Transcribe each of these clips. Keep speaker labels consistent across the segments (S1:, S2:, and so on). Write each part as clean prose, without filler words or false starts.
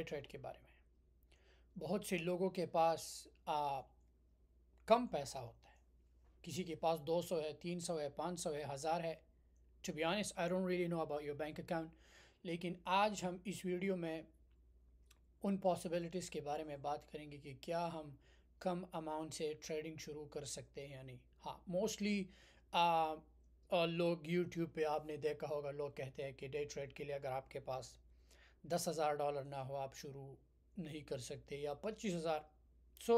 S1: Day trade के बारे में। बहुत से लोगों के पास कम पैसा होता है, किसी के पास 200 है, 300 है, 500 है, 1000 है। To be honest I don't really know about your bank account, लेकिन आज हम इस वीडियो में उन पॉसिबिलिटीज़ के बारे में बात करेंगे कि क्या हम कम अमाउंट से ट्रेडिंग शुरू कर सकते हैं या नहीं। हाँ, मोस्टली लोग यूट्यूब पे आपने देखा होगा, लोग कहते हैं कि डे ट्रेड के लिए अगर आपके पास $10,000 ना हो आप शुरू नहीं कर सकते, या 25,000। सो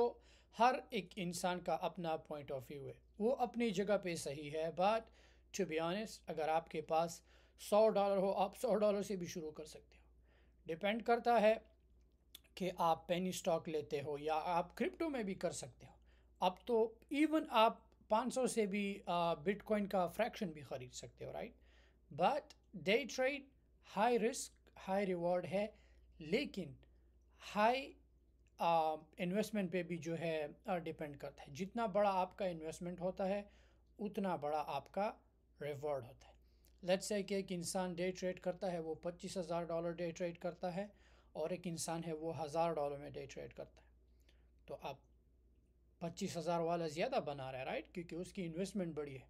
S1: हर एक इंसान का अपना पॉइंट ऑफ व्यू है, वो अपनी जगह पे सही है। बट टू बी ऑनेस्ट अगर आपके पास $100 हो, आप $100 से भी शुरू कर सकते हो। डिपेंड करता है कि आप पेनी स्टॉक लेते हो या आप क्रिप्टो में भी कर सकते हो। अब तो इवन आप 500 से भी बिटकॉइन का फ्रैक्शन भी ख़रीद सकते हो, right. But day trade high risk high reward है, लेकिन हाई इन्वेस्टमेंट पे भी जो है डिपेंड करता है। जितना बड़ा आपका इन्वेस्टमेंट होता है उतना बड़ा आपका रिवॉर्ड होता है। लेट्स से कि एक इंसान डे ट्रेड करता है, वो $25,000 डे ट्रेड करता है, और एक इंसान है वो $1,000 में डे ट्रेड करता है, तो आप 25,000 वाला ज़्यादा बना रहा है, राइट, क्योंकि उसकी इन्वेस्टमेंट बड़ी है।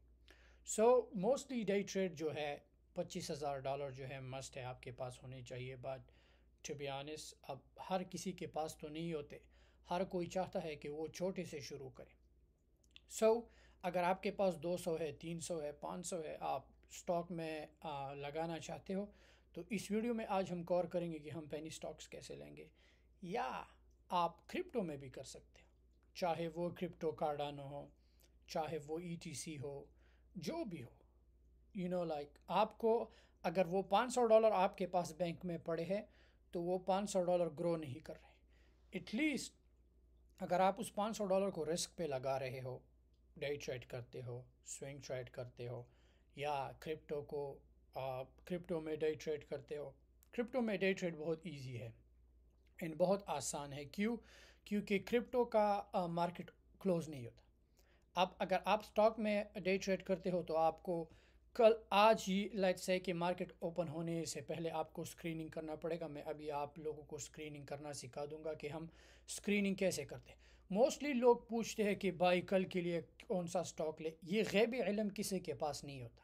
S1: सो मोस्टली डे ट्रेड जो है $25,000 जो है मस्ट है, आपके पास होने चाहिए। बट टू बी ऑनेस्ट अब हर किसी के पास तो नहीं होते, हर कोई चाहता है कि वो छोटे से शुरू करे। अगर आपके पास 200 है, 300 है, 500 है, आप स्टॉक में लगाना चाहते हो, तो इस वीडियो में आज हम कवर करेंगे कि हम पेनी स्टॉक्स कैसे लेंगे, या आप क्रिप्टो में भी कर सकते हो, चाहे वो क्रिप्टो कार्डानो हो, चाहे वो ETC हो, जो भी हो। लाइक आपको अगर वो $500 आपके पास बैंक में पड़े हैं, तो वो $500 ग्रो नहीं कर रहे। एटलीस्ट अगर आप उस $500 को रिस्क पे लगा रहे हो, डे ट्रेड करते हो, स्विंग ट्रेड करते हो, या क्रिप्टो में डे ट्रेड करते हो। क्रिप्टो में डे ट्रेड बहुत इजी है एंड बहुत आसान है। क्योंकि क्रिप्टो का मार्केट क्लोज नहीं होता। अब अगर आप स्टॉक में डे ट्रेड करते हो, तो आपको आज ही लेट्स से कि मार्केट ओपन होने से पहले आपको स्क्रीनिंग करना पड़ेगा। मैं अभी आप लोगों को स्क्रीनिंग करना सिखा दूंगा कि हम स्क्रीनिंग कैसे करते हैं। मोस्टली लोग पूछते हैं कि भाई कल के लिए कौन सा स्टॉक ले। ये गैबी इल्म किसी के पास नहीं होता,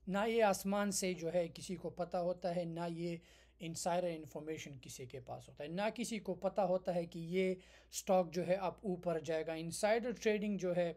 S1: ना ये आसमान से जो है किसी को पता होता है, ना ये इनसाइडर इन्फॉर्मेशन किसी के पास होता है, ना किसी को पता होता है कि ये स्टॉक जो है अब ऊपर जाएगा। इनसाइडर ट्रेडिंग जो है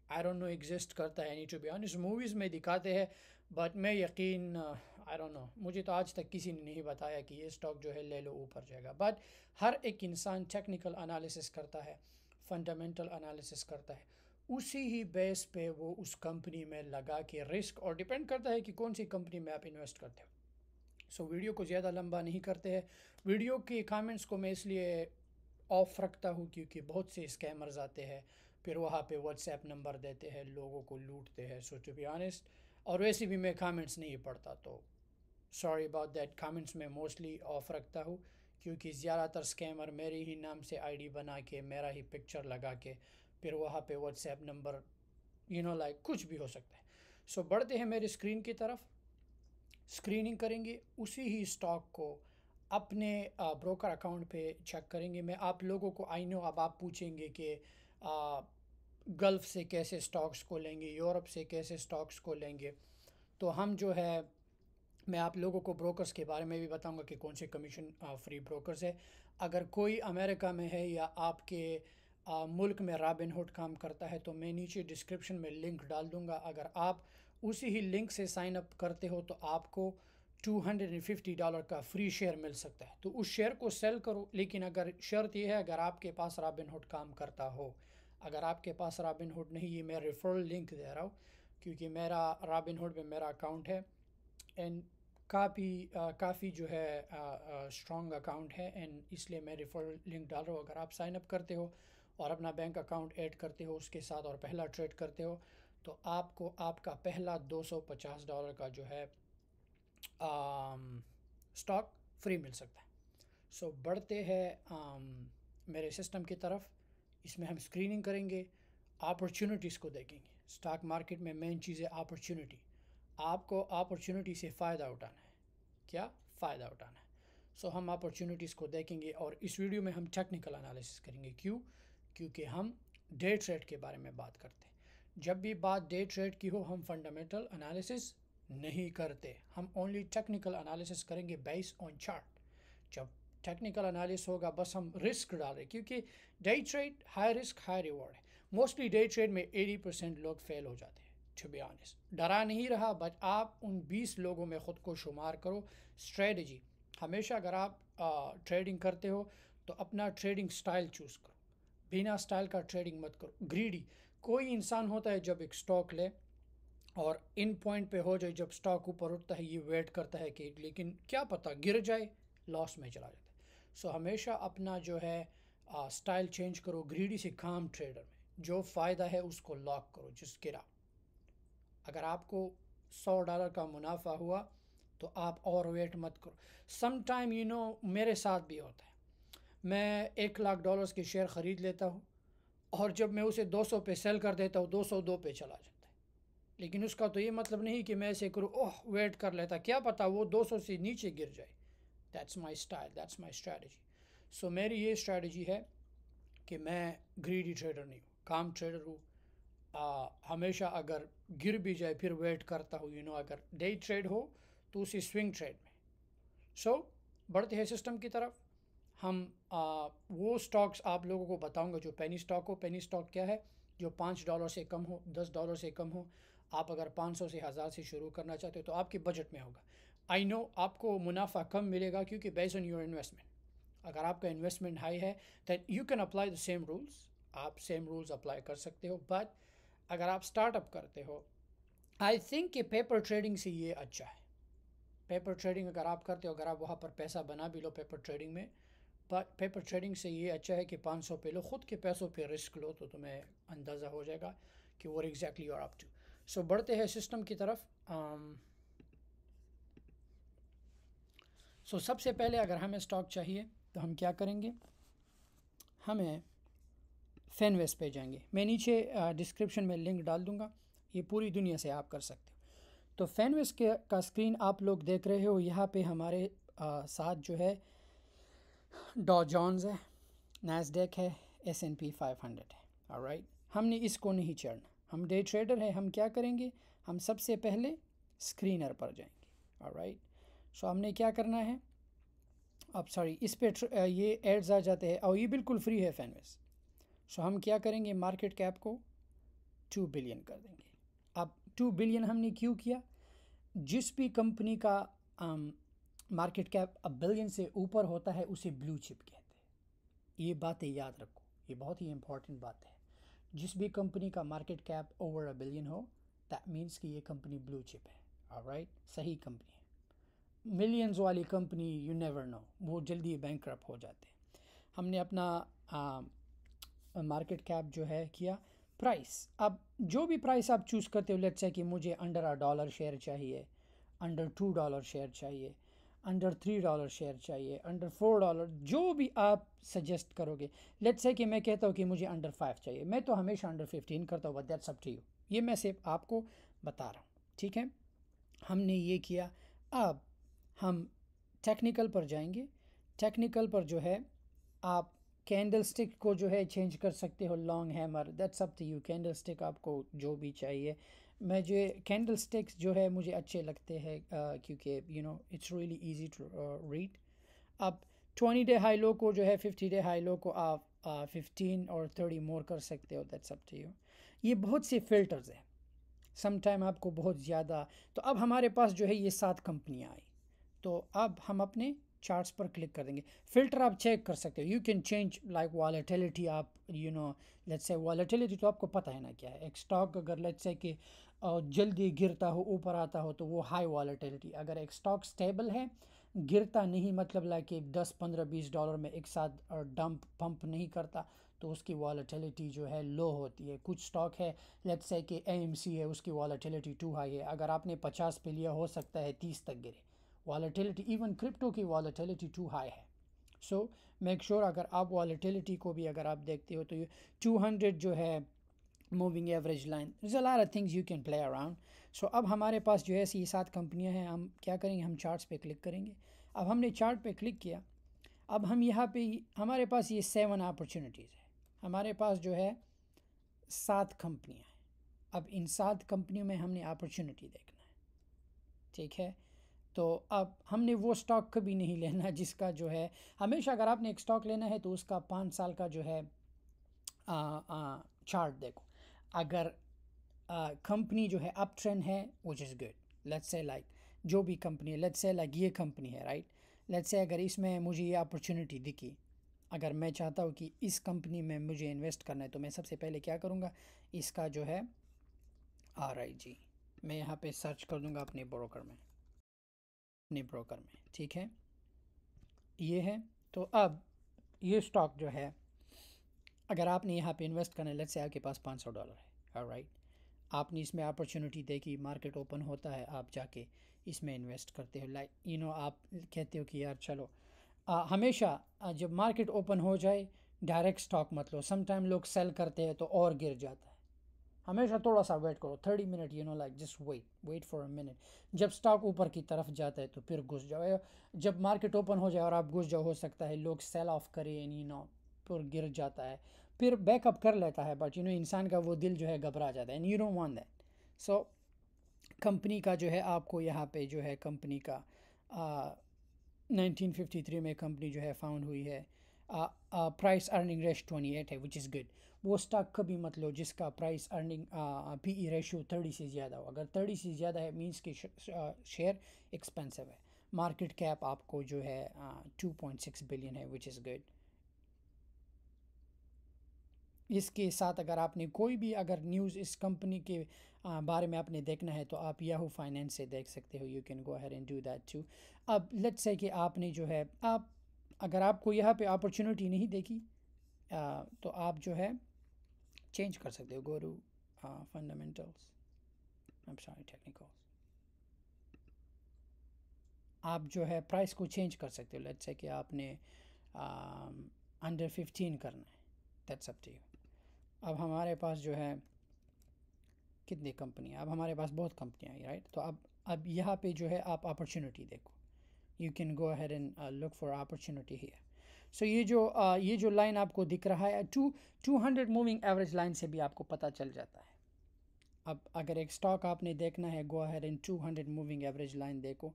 S1: आई डोंट नो एग्जिस्ट करता है नहीं, टू बी ऑनेस्ट। मूवीज़ में दिखाते हैं, बट मैं यकीन आई डोंट नो, मुझे तो आज तक किसी ने नहीं बताया कि ये स्टॉक जो है ले लो ऊपर जाएगा। बट हर एक इंसान टेक्निकल एनालिसिस करता है, फंडामेंटल एनालिसिस करता है, उसी ही बेस पे वो उस कंपनी में लगा के रिस्क, और डिपेंड करता है कि कौन सी कंपनी में आप इन्वेस्ट करते हो। वीडियो को ज़्यादा लंबा नहीं करते हैं। वीडियो के कमेंट्स को मैं इसलिए ऑफ रखता हूँ क्योंकि बहुत से स्कैमर्स आते हैं, फिर वहाँ पे व्हाट्सएप नंबर देते हैं, लोगों को लूटते हैं। सो टू बी ऑनेस्ट, और वैसे भी मैं कमेंट्स नहीं पढ़ता, तो सॉरी अबाउट दैट। कमेंट्स में मोस्टली ऑफ रखता हूँ क्योंकि ज़्यादातर स्कैमर मेरे ही नाम से आईडी बना के, मेरा ही पिक्चर लगा के, फिर वहाँ पे व्हाट्सएप नंबर लाइक कुछ भी हो सकता है। बढ़ते हैं मेरी स्क्रीन की तरफ। स्क्रीनिंग करेंगे, उसी ही स्टॉक को अपने ब्रोकर अकाउंट पे चेक करेंगे। मैं आप लोगों को, आई नो अब आप पूछेंगे कि गल्फ़ से कैसे स्टॉक्स को लेंगे, यूरोप से कैसे स्टॉक्स को लेंगे। तो हम जो है, मैं आप लोगों को ब्रोकर्स के बारे में भी बताऊंगा कि कौन से कमीशन फ्री ब्रोकर्स है। अगर कोई अमेरिका में है या आपके मुल्क में रॉबिनहुड काम करता है, तो मैं नीचे डिस्क्रिप्शन में लिंक डाल दूंगा। अगर आप उसी ही लिंक से साइन अप करते हो, तो आपको $250 का फ्री शेयर मिल सकता है। तो उस शेयर को सेल करो, लेकिन अगर शर्त यह है अगर आपके पास रॉबिनहुड काम करता हो। अगर आपके पास रॉबिनहुड नहीं, ये मैं रेफरल लिंक दे रहा हूँ क्योंकि मेरा रॉबिनहुड में मेरा अकाउंट है एंड काफ़ी जो है स्ट्रॉन्ग अकाउंट है, एंड इसलिए मैं रेफरल लिंक डाल रहा हूँ। अगर आप साइन अप करते हो और अपना बैंक अकाउंट ऐड करते हो उसके साथ और पहला ट्रेड करते हो, तो आपको आपका पहला $250 का जो है स्टॉक फ्री मिल सकता है। बढ़ते हैं मेरे सिस्टम की तरफ। इसमें हम स्क्रीनिंग करेंगे, अपॉर्चुनिटीज़ को देखेंगे। स्टॉक मार्केट में मेन चीज़ है अपॉर्चुनिटी। आपको अपॉर्चुनिटी से फ़ायदा उठाना है। क्या फ़ायदा उठाना है? सो हम अपॉर्चुनिटीज़ को देखेंगे और इस वीडियो में हम टेक्निकल एनालिसिस करेंगे। क्यों? क्योंकि हम डे ट्रेड के बारे में बात करते हैं। जब भी बात डे ट्रेड की हो हम फंडामेंटल एनालिसिस नहीं करते, हम ओनली टेक्निकल एनालिसिस करेंगे बेस्ड ऑन चार्ट। जब टेक्निकल एनालिसिस होगा बस हम रिस्क डाल रहे, क्योंकि day trade high risk high reward है। मोस्टली डे ट्रेड में 80% लोग फेल हो जाते हैं। टू बी ऑनेस्ट, डरा नहीं रहा, बट आप उन 20 लोगों में ख़ुद को शुमार करो। स्ट्रेटजी हमेशा, अगर आप ट्रेडिंग करते हो तो अपना ट्रेडिंग स्टाइल चूज़ करो, बिना स्टाइल का ट्रेडिंग मत करो। ग्रीडी कोई इंसान होता है जब एक स्टॉक ले और इन पॉइंट पे हो जाए, जब स्टॉक ऊपर उठता है ये वेट करता है कि लेकिन क्या पता गिर जाए, लॉस में चला जाता है। सो हमेशा अपना जो है स्टाइल चेंज करो। ग्रीडी से काम ट्रेडर में जो फ़ायदा है उसको लॉक करो, जिस गिरा। अगर आपको $100 का मुनाफा हुआ तो आप और वेट मत करो। सम टाइम मेरे साथ भी होता है, मैं $1,00,000 के शेयर ख़रीद लेता हूँ और जब मैं उसे 200 पे सेल कर देता हूँ 202 पे चला जाता है। लेकिन उसका तो ये मतलब नहीं कि मैं ऐसे करूँ ओह वेट कर लेता, क्या पता वो 200 से नीचे गिर जाए। That's my style, that's my strategy. So मेरी ये स्ट्रैटेजी है कि मैं ग्रीडी ट्रेडर नहीं हूँ, काम ट्रेडर हूँ। हमेशा अगर गिर भी जाए फिर वेट करता हूँ। अगर डे ट्रेड हो तो उसी स्विंग ट्रेड में। सो बढ़ते हैं सिस्टम की तरफ। हम वो स्टॉक्स आप लोगों को बताऊंगा जो पेनी स्टॉक हो। पेनी स्टॉक क्या है? जो $5 से कम हो, $10 से कम हो। आप अगर 500 से 1000 से शुरू करना चाहते हो तो आपके बजट में होगा। आई नो आपको मुनाफा कम मिलेगा क्योंकि बेस्ड ऑन योर इन्वेस्टमेंट। अगर आपका इन्वेस्टमेंट हाई है then you can apply the same rules, आप सेम रूल्स अप्लाई कर सकते हो। बट अगर आप स्टार्टअप करते हो, आई थिंक कि पेपर ट्रेडिंग से ये अच्छा है। पेपर ट्रेडिंग अगर आप करते हो, अगर आप वहाँ पर पैसा बना भी लो पेपर ट्रेडिंग में, बट पेपर ट्रेडिंग से ये अच्छा है कि 500 पे लो, ख़ुद के पैसों पे रिस्क लो तो तुम्हें अंदाज़ा हो जाएगा कि वो exactly you are up to. So बढ़ते हैं सिस्टम की तरफ। सो सबसे पहले अगर हमें स्टॉक चाहिए तो हम क्या करेंगे? हमें फेनवेस पे जाएंगे। मैं नीचे डिस्क्रिप्शन में लिंक डाल दूंगा, ये पूरी दुनिया से आप कर सकते हो। तो फेनवेस का स्क्रीन आप लोग देख रहे हो। यहाँ पे हमारे साथ जो है डॉ जोन्स है, नैस्डैक है, S&P 500 है। ऑलराइट, हमने इसको नहीं चढ़ना, हम डे ट्रेडर है। हम क्या करेंगे? हम सबसे पहले स्क्रीनर पर जाएंगे। ऑलराइट, सो हमने क्या करना है? अब सॉरी, इस पे ये एड्स आ जाते हैं और ये बिल्कुल फ्री है फेनवेस। सो हम क्या करेंगे? मार्केट कैप को 2 बिलियन कर देंगे। अब 2 बिलियन हमने क्यों किया? जिस भी कंपनी का मार्केट कैप $1 बिलियन से ऊपर होता है उसे ब्लू चिप कहते हैं। ये बातें याद रखो, ये बहुत ही इंपॉर्टेंट बात है। जिस भी कंपनी का मार्केट कैप ओवर $1 बिलियन हो, दैट मीन्स कि ये कंपनी ब्लू चिप है। ऑलराइट, सही कंपनी है। मिलियंस वाली कंपनी यू नेवर नो, वो जल्दी बैंकरप्ट हो जाते हैं। हमने अपना मार्केट कैप जो है किया। प्राइस, अब जो भी प्राइस आप चूज़ करते हो, लेट्स से कि मुझे अंडर $1 शेयर चाहिए, अंडर $2 शेयर चाहिए, अंडर $3 शेयर चाहिए, अंडर $4, जो भी आप सजेस्ट करोगे। लेट्स से कि मैं कहता हूँ कि मुझे अंडर 5 चाहिए, मैं तो हमेशा अंडर 15 करता हूँ, but that's up to you. ये मैं सिर्फ आपको बता रहा हूँ, ठीक है? हमने ये किया। अब हम टेक्निकल पर जाएंगे। टेक्निकल पर जो है आप कैंडल स्टिक को जो है चेंज कर सकते हो, long hammer, that's up to you. Candle stick आपको जो भी चाहिए। मैं जो कैंडल स्टिक्स जो है मुझे अच्छे लगते हैं क्योंकि it's really easy to read. अब 20 डे हाई लो को जो है 50 डे हाई लो को आप 15 और 30 मोर कर सकते हो, दैट्स अप टू यू। ये बहुत से फिल्टर्स हैं, सम टाइम आपको बहुत ज़्यादा। तो अब हमारे पास जो है ये 7 कंपनियाँ आई। तो अब हम अपने चार्ट्स पर क्लिक कर देंगे। फिल्टर आप चेक कर सकते हो, you can change like volatility. आप लेट्स से वॉलेटिलिटी तो आपको पता है ना क्या है। एक स्टॉक अगर लेट्स से कि जल्दी गिरता हो ऊपर आता हो तो वो हाई वॉलेटिलिटी। अगर एक स्टॉक स्टेबल है, गिरता नहीं, मतलब लाइक कि 10, 15, $20 में एक साथ डंप पंप नहीं करता, तो उसकी वॉलेटिलिटी जो है लो होती है। कुछ स्टॉक है लेट्स से कि AMC है, उसकी वॉलेटिलिटी टू हाई है। अगर आपने 50 पे लिया, हो सकता है 30 तक गिरे। वॉलेटिलिटी, इवन क्रिप्टो की वॉलेटिलिटी टू हाई है। सो मेक श्योर अगर आप वॉलेटिलिटी को भी अगर आप देखते हो तो ये 200 जो है moving average line, there a lot of things you can play around. So अब हमारे पास जो है ये 7 कंपनियां हैं। हम क्या करेंगे? हम चार्ट्स पे क्लिक करेंगे। अब हमने चार्ट पे क्लिक किया, अब हम यहाँ पे हमारे पास ये 7 अपॉर्चुनिटीज़ है, हमारे पास जो है 7 कंपनियाँ हैं। अब इन 7 कंपनियों में हमने अपॉर्चुनिटी देखना है, ठीक है। तो अब हमने वो स्टॉक कभी नहीं लेना जिसका जो है, हमेशा अगर आपने एक स्टॉक लेना है तो उसका 5 साल का जो है चार्ट देखो। अगर कंपनी जो है अप ट्रेंड है, which is good, let's say like जो भी कंपनी है, लेट्स से लाइक ये कंपनी है, राइट। लेट्स से अगर इसमें मुझे ये अपॉर्चुनिटी दिखी, अगर मैं चाहता हूँ कि इस कंपनी में मुझे इन्वेस्ट करना है, तो मैं सबसे पहले क्या करूँगा, इसका जो है RIG मैं यहाँ पे सर्च कर दूँगा अपने ब्रोकर में, ठीक है, ये है। तो अब ये स्टॉक जो है, अगर आपने यहाँ पे इन्वेस्ट करना है, लेट्स से आपके पास $500 है, राइट। आपने इसमें अपॉर्चुनिटी देखी, मार्केट ओपन होता है, आप जाके इसमें इन्वेस्ट करते हो, लाइक आप कहते हो कि यार चलो हमेशा जब मार्केट ओपन हो जाए डायरेक्ट स्टॉक मत लो, समटाइम लोग सेल करते हैं तो और गिर जाता है। हमेशा थोड़ा सा वेट करो, 30 minute, like just wait for a minute. जब स्टॉक ऊपर की तरफ जाता है तो फिर घुस जाओ, जब मार्केट ओपन हो जाए और आप घुस जाओ, हो सकता है लोग सेल ऑफ करें फिर गिर जाता है, फिर बैकअप कर लेता है, बट इंसान का वो दिल जो है घबरा जाता है, and you don't want that. So company का जो है आपको यहाँ पे जो है कंपनी का 1953 में कंपनी जो है फाउंड हुई है, प्राइस अर्निंग रेशो 28 है, विच इज़ गुड। वो स्टॉक कभी मत लो जिसका प्राइस अर्निंग PE रेशो 30 से ज़्यादा हो। अगर 30 से ज़्यादा है मींस कि शेयर एक्सपेंसिव है। मार्केट कैप आपको जो है 2.6 बिलियन है, विच इज़ गुड। इसके साथ अगर आपने कोई भी अगर न्यूज़ इस कंपनी के बारे में आपने देखना है तो आप याहू फाइनेंस से देख सकते हो, you can go ahead and do that too. अब लेट्स से कि आपने जो है अगर आपको यहाँ पे अपॉर्चुनिटी नहीं देखी तो आप जो है चेंज कर सकते हो, go to fundamentals, I am sorry technicals, आप जो है प्राइस को चेंज कर सकते हो। लेट्स से कि आपने अंडर 15 करना है, दैट्स अप टू यू। अब हमारे पास जो है कितनी कंपनियाँ, अब हमारे पास बहुत कंपनियाँ आई, राइट। तो अब यहाँ पे जो है आप अपॉर्चुनिटी देखो, you can go ahead and look for opportunity here. So ये जो लाइन आपको दिख रहा है 200 मूविंग एवरेज लाइन से भी आपको पता चल जाता है। अब अगर एक स्टॉक आपने देखना है, गो ahead and 200 moving average line देखो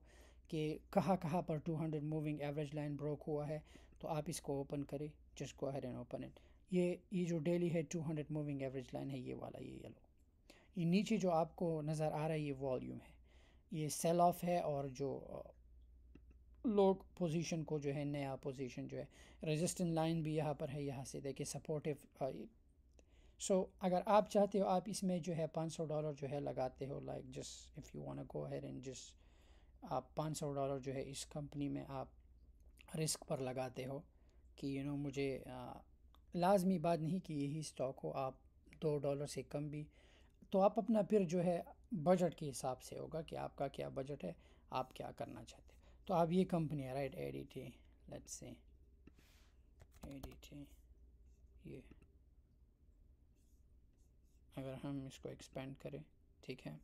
S1: कि कहाँ कहाँ पर 200 मूविंग एवरेज लाइन ब्रोक हुआ है, तो आप इसको ओपन करें, just go ahead and open it. ये जो डेली है 200 मूविंग एवरेज लाइन है, ये वाला, ये येलो, ये नीचे जो आपको नज़र आ रहा है ये वॉल्यूम है, ये सेल ऑफ है, और जो लोग पोजीशन को जो है नया पोजीशन जो है, रेजिस्टेंट लाइन भी यहाँ पर है, यहाँ से देखिए सपोर्टिव। सो अगर आप चाहते हो आप इसमें जो है $500 जो है लगाते हो, like just if you want to go ahead and just आप $500 जो है इस कंपनी में आप रिस्क पर लगाते हो कि मुझे लाजमी बात नहीं कि यही स्टॉक हो, आप $2 से कम भी, तो आप अपना फिर जो है बजट के हिसाब से होगा कि आपका क्या बजट है, आप क्या करना चाहते हैं। तो आप ये कंपनी है, right, ADT, let's say ADT, ये अगर हम इसको एक्सपेंड करें, ठीक है,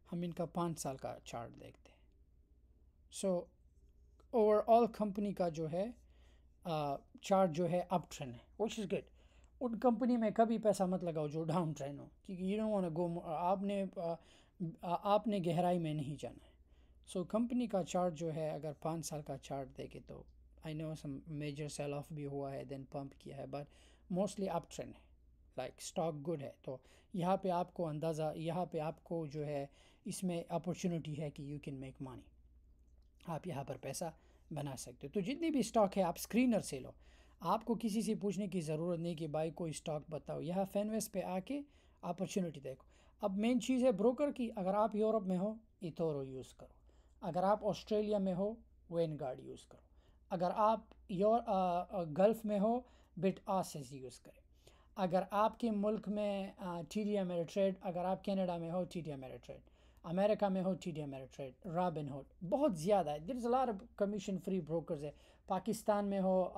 S1: हम इनका 5 साल का चार्ट देखते हैं। सो ओवरऑल कंपनी का जो है चार्ट जो है अप ट्रेंड है, विच इज़ गुड। उन कंपनी में कभी पैसा मत लगाओ जो डाउन ट्रेंड हो, क्योंकि you don't want to go, आपने गहराई में नहीं जाना है। सो कंपनी का चार्ट जो है अगर 5 साल का चार्ट देखे तो I know some major sell off भी हुआ है, देन पंप किया है, बट मोस्टली अप ट्रेंड है, लाइक स्टॉक गुड है। तो यहाँ पे आपको अंदाज़ा, यहाँ पे आपको जो है इसमें अपॉर्चुनिटी है कि यू कैन मेक मनी, आप यहाँ पर पैसा बना सकते हो। तो जितनी भी स्टॉक है आप स्क्रीनर से लो, आपको किसी से पूछने की ज़रूरत नहीं कि भाई कोई स्टॉक बताओ, यहाँ फैनवेस्ट पे आके अपॉर्चुनिटी देखो। अब मेन चीज़ है ब्रोकर की, अगर आप यूरोप में हो इथोरो यूज़ करो, अगर आप ऑस्ट्रेलिया में हो वेनगार्ड यूज़ करो, अगर आप गल्फ़ में हो बिट आसिस यूज़ करें, अगर आपके मुल्क में TD Ameritrade, अगर आप कनाडा में हो TD Ameritrade, अमेरिका में हो TD Ameritrade, रॉबिनहुड, बहुत ज़्यादा है, there is a lot of commission free brokers है। पाकिस्तान में हो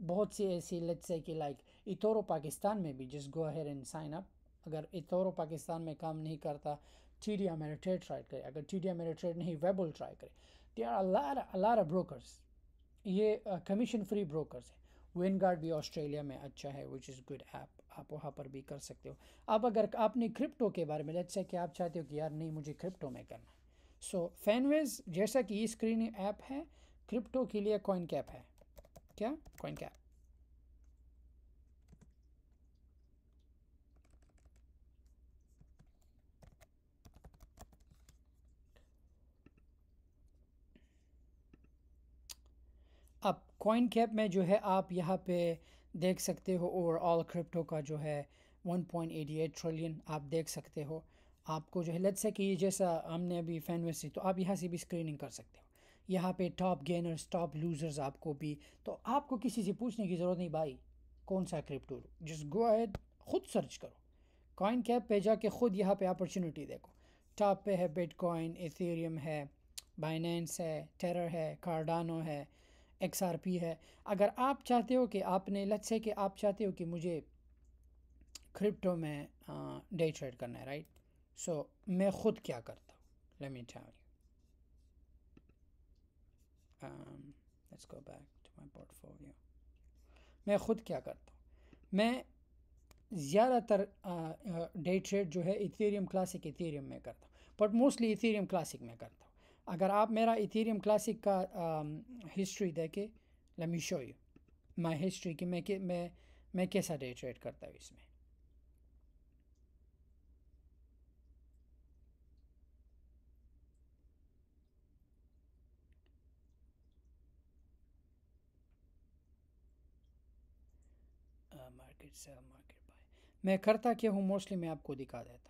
S1: बहुत सी ऐसी, लेट्स से कि लाइक इथोरो पाकिस्तान में भी, just go ahead and sign up. अगर इथोरो पाकिस्तान में काम नहीं करता, TD Ameritrade ट्राई करें, अगर TD Ameritrade नहीं वेबल ट्राई करें। There are a lot of brokers, ये कमीशन फ्री ब्रोकर्स हैं। विनगार्ड भी ऑस्ट्रेलिया में अच्छा है, विच इज़ गुड ऐप, आप वहाँ पर भी कर सकते हो। अब अगर आपने क्रिप्टो के बारे में, लेट्स से कि आप चाहते हो कि यार नहीं मुझे क्रिप्टो में करना है, सो फैनवेज जैसा कि ये स्क्रीनिंग ऐप है, क्रिप्टो के लिए कॉइन कैप है। क्या कॉइन कैप? अब कॉइन कैप में जो है आप यहाँ पे देख सकते हो ओवरऑल क्रिप्टो का जो है 1.88 ट्रिलियन आप देख सकते हो। आपको जो है लेट्स से कि ये जैसा हमने अभी फैनवेस से, तो आप यहाँ से भी स्क्रीनिंग कर सकते हो। यहाँ पे टॉप गेनर्स, टॉप लूजर्स आपको भी, तो आपको किसी से पूछने की ज़रूरत नहीं भाई कौन सा क्रिप्टो, जस्ट गो अहेड, खुद सर्च करो कॉइन कैप पे जाके, खुद यहाँ पे अपॉर्चुनिटी देखो। टॉप पे है बिटकॉइन, इथेरियम है, बाइनेंस है, टेरर है, कार्डानो है, XRP है। अगर आप चाहते हो कि आपने लेट्स से कि आप चाहते हो कि मुझे क्रिप्टो में डे ट्रेड करना है, राइट? सो मैं खुद क्या करता हूँ, let me tell you, let's go back to my portfolio. मैं खुद क्या करता हूँ, मैं ज़्यादातर डे ट्रेड जो है इथेरियम क्लासिक इथेरियम में करता हूँ, बट मोस्टली इथेरियम क्लासिक में करता हूँ। अगर आप मेरा इथेरियम क्लासिक का हिस्ट्री देखे, let me show you my history कि मैं कैसा डे ट्रेड करता हूँ इसमें। मार्केट सेल, मार्केट बाय, मैं करता क्या हूँ मोस्टली, मैं आपको दिखा देता हूँ।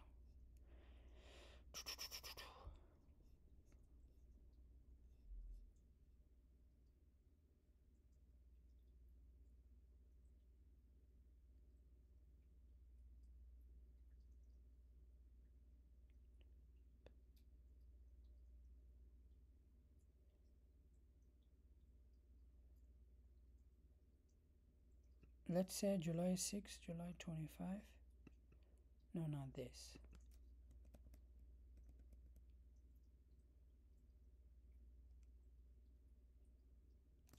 S1: Let's say July 6, July 25. No, not this.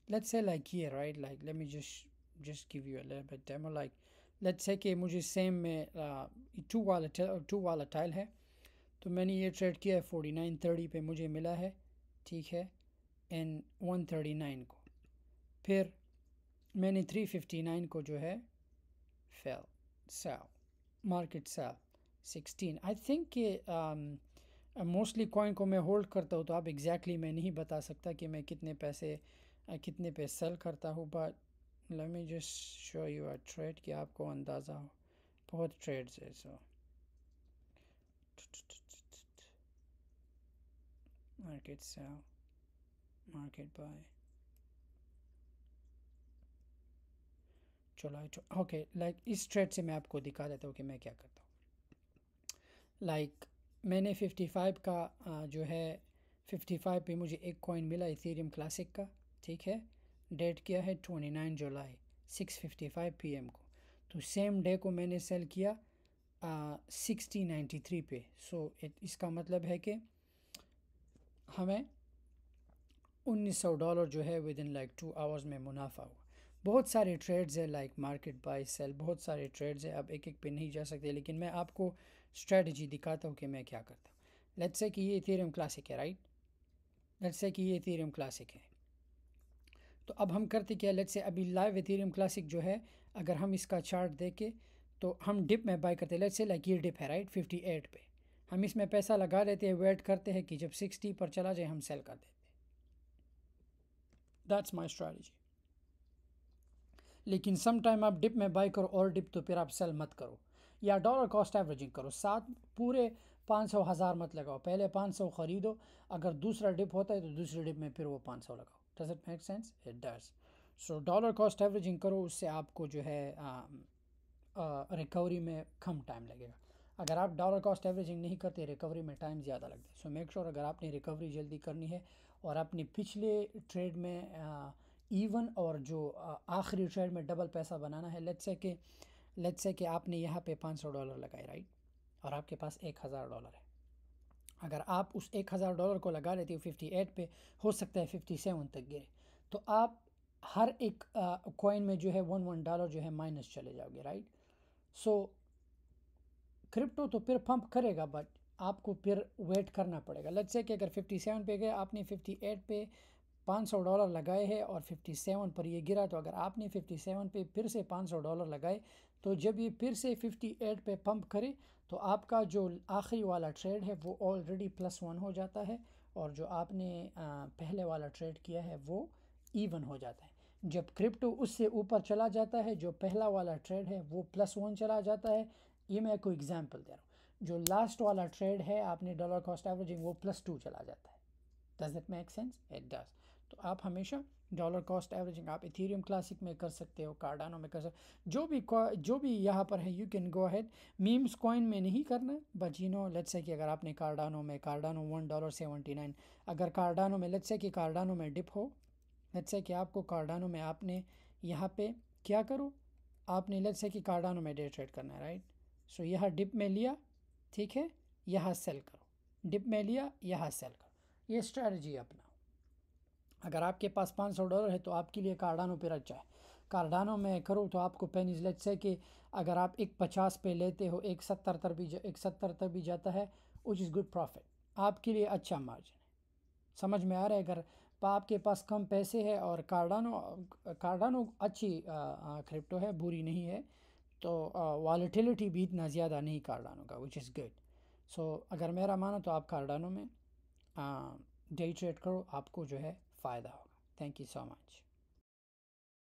S1: Let's say like here, right? Like let me just give you a little bit demo. Like let's say कि मुझे सेम में टू वाला है, तो मैंने ये ट्रेड किया है 49.30 पे मुझे मिला है, ठीक है, एंड 139 को, फिर मैंने 359 को जो है फेल sell, market sell 16। I think कि मोस्टली कॉइन को मैं होल्ड करता हूँ, तो आप एग्जैक्टली मैं नहीं बता सकता कि मैं कितने पैसे कितने पे सेल करता हूँ, but let me just show you a trade कि आपको अंदाज़ा हो। बहुत ट्रेड्स है, so market sell, market buy, जुलाई ओके। लाइक इस ट्रेड से मैं आपको दिखा देता हूँ कि मैं क्या करता हूँ। लाइक मैंने 55 का जो है 55 पे मुझे एक कॉइन मिला इथेरियम क्लासिक का, ठीक है, डेट किया है 29 जुलाई 6:55 PM को, तो सेम डे को मैंने सेल किया 6093 पे। सो इसका मतलब है कि हमें $1900 जो है विद इन लाइक 2 आवर्स में मुनाफा हुआ। बहुत सारे ट्रेड्स है, लाइक मार्केट बाय सेल, बहुत सारे ट्रेड्स है, अब एक एक पे नहीं जा सकते, लेकिन मैं आपको स्ट्रेटजी दिखाता हूँ कि मैं क्या करता हूँ। लेट्स से कि ये इथेरियम क्लासिक है, राइट? लेट्स से कि ये इथेरियम क्लासिक है, तो अब हम करते क्या, लेट्स से अभी लाइव इथेरियम क्लासिक जो है, अगर हम इसका चार्ट देखें तो हम डिप में बाय करते हैं। लेट्स से लाइक ये डिप है, राइट, 58 पे, हम इसमें पैसा लगा देते हैं, वेट करते हैं कि जब 60 पर चला जाए हम सेल कर देते हैं। That's my strategy. लेकिन सम टाइम आप डिप में बाय करो और डिप, तो फिर आप सेल मत करो, या डॉलर कॉस्ट एवरेजिंग करो, साथ पूरे 500 हज़ार मत लगाओ, पहले 500 ख़रीदो, अगर दूसरा डिप होता है तो दूसरे डिप में फिर वो 500 लगाओ। Does it make sense? It does. So dollar cost averaging करो, उससे आपको जो है रिकवरी में कम टाइम लगेगा। अगर आप डॉलर कॉस्ट एवरेजिंग नहीं करते, रिकवरी में टाइम ज़्यादा लगता है। सो मेक श्योर अगर आपने रिकवरी जल्दी करनी है और अपने पिछले ट्रेड में इवन और जो आखिरी ट्रेड में डबल पैसा बनाना है, लेट्स से कि आपने यहाँ पे $500 लगाए, राइट, और आपके पास $1000 है, अगर आप उस $1000 को लगा लेते हो 58 पे, हो सकता है 57 तक गिरे, तो आप हर एक कॉइन में जो है $1 जो है माइनस चले जाओगे, राइट। सो क्रिप्टो तो फिर पंप करेगा, बट आपको फिर वेट करना पड़ेगा। लेट्स से कि अगर 57 पे गए, आपने 58 पे $500 लगाए हैं और 57 पर ये गिरा, तो अगर आपने 57 पे फिर से $500 लगाए, तो जब ये फिर से 58 पे पंप करे, तो आपका जो आखिरी वाला ट्रेड है वो ऑलरेडी +1 हो जाता है, और जो आपने पहले वाला ट्रेड किया है वो इवन हो जाता है। जब क्रिप्टो उससे ऊपर चला जाता है, जो पहला वाला ट्रेड है वो +1 चला जाता है। ये मैं कोई एग्जांपल दे रहा हूँ। जो लास्ट वाला ट्रेड है आपने डॉलर कॉस्ट एवरेजिंग, वो +2 चला जाता है। Does it make sense? It does. तो आप हमेशा डॉलर कॉस्ट एवरेजिंग आप इथेरियम क्लासिक में कर सकते हो, कार्डानो में कर सकते हो, जो भी यहाँ पर है, you can go ahead. Memes coin में नहीं करना, but you know let's say कि अगर आपने कार्डानो $1.79, अगर कार्डानो में लेट्स से कि कार्डानो में डिप हो, लेट्स से कि आपको कार्डानो में आपने यहाँ पे क्या करो, आपने लेट्स से कि कार्डानो में डे ट्रेड करना है, राइट। सो यहाँ डिप में लिया, ठीक है, यहाँ सेल करो, डिप में लिया, यहाँ सेल करो, ये स्ट्रेटजी अपनाओ। अगर आपके पास $500 है तो आपके लिए कार्डानो पे अच्छा है। कार्डानो में करो तो आपको पेनीज, लेट्स से कि अगर आप 1.50 पे लेते हो, 1.70 तक भी जाता है, विच इज़ गुड प्रॉफिट, आपके लिए अच्छा मार्जिन है। समझ में आ रहा है? अगर आपके पास कम पैसे है और कार्डानो अच्छी क्रिप्टो है, बुरी नहीं है, तो वॉलेटिलिटी भी इतना ज़्यादा नहीं कार्डानो का, विच इज़ गुड। सो अगर मेरा मानो तो आप कार्डानो में डे ट्रेड करो, आपको जो है फ़ायदा होगा। Thank you so much.